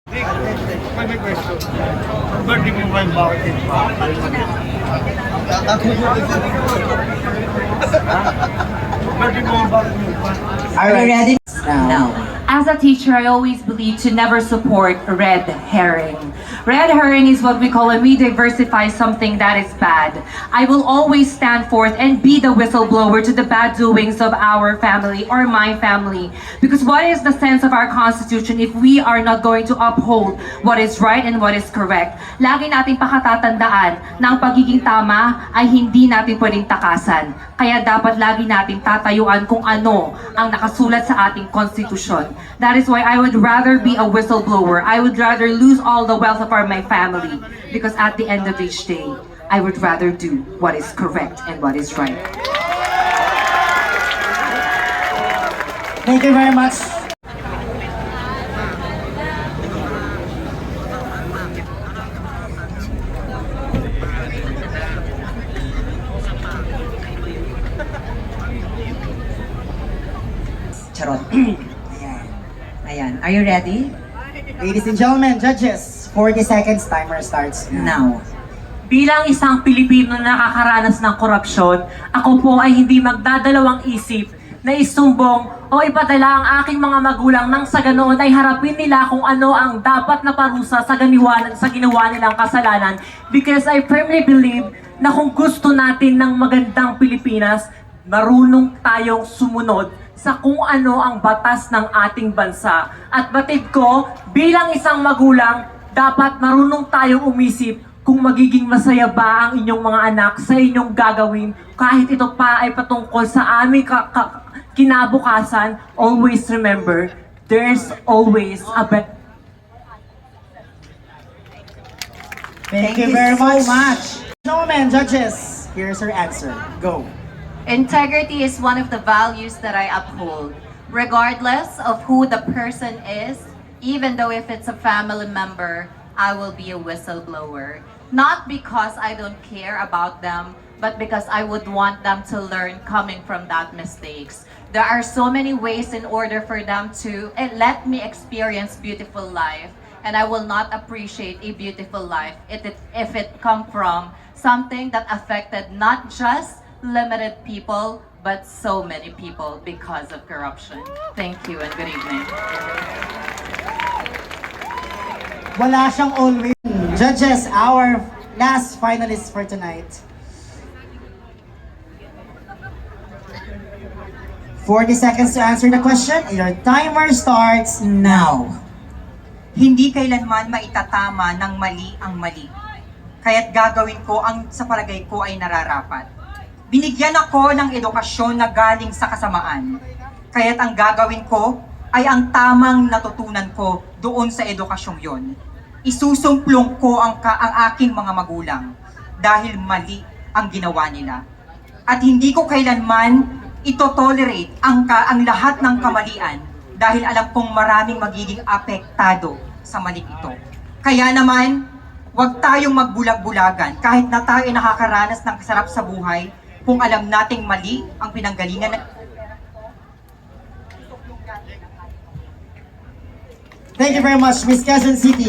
May question. Birthday mo ba yung bakit? Birthday mo yung bakit? Are you ready? No. As a teacher, I always believe to never support red herring. Red herring is what we call when we diversify something that is bad. I will always stand forth and be the whistleblower to the bad doings of our family or my family. Because what is the sense of our Constitution if we are not going to uphold what is right and what is correct? Lagi nating pakatatandaan na ang pagiging tama ay hindi natin pwedeng takasan. Kaya dapat lagi nating tatayuan kung ano ang nakasulat sa ating konstitusyon. That is why I would rather be a whistleblower. I would rather lose all the wealth of my family. Because at the end of each day, I would rather do what is correct and what is right. Thank you very much. Charot. Ayan. Are you ready? Ladies and gentlemen, judges, 40 seconds, timer starts Now. Bilang isang Pilipino na nakakaranas ng korupsyon, ako po ay hindi magdadalawang isip na isumbong o ipadala ang aking mga magulang nang sa ganoon ay harapin nila kung ano ang dapat na parusa sa ginawa nilang kasalanan, because I firmly believe na kung gusto natin ng magandang Pilipinas, marunong tayong sumunod sa kung ano ang batas ng ating bansa. At batid ko, bilang isang magulang, dapat marunong tayong umisip kung magiging masaya ba ang inyong mga anak sa inyong gagawin, kahit ito pa ay patungkol sa aming kinabukasan. Always remember, there's always a better. Thank you very much. Gentlemen, judges, here's her answer. Go. Integrity is one of the values that I uphold, regardless of who the person is. Even though if it's a family member, I will be a whistleblower. Not because I don't care about them, but because I would want them to learn coming from that mistakes. There are so many ways in order for them to let me experience beautiful life, and I will not appreciate a beautiful life if it come from something that affected not just limited people, but so many people because of corruption. Thank you and good evening. Wala siyang always. Judges, our last finalist for tonight. 40 seconds to answer the question. Your timer starts now. Hindi kailanman maitatama ng mali ang mali. Kaya't gagawin ko ang sa palagay ko ay nararapat. Binigyan ako ng edukasyon na galing sa kasamaan. Kaya't ang gagawin ko ay ang tamang natutunan ko doon sa edukasyong yon. Isusumplong ko ang aking mga magulang dahil mali ang ginawa nila. At hindi ko kailanman ito-tolerate ang lahat ng kamalian dahil alam kong maraming magiging apektado sa mali ito. Kaya naman, huwag tayong magbulag-bulagan kahit na tayo ay nakakaranas ng kasarap sa buhay kung alam nating mali ang pinanggalingan ng... Thank you very much, Miss Quezon City.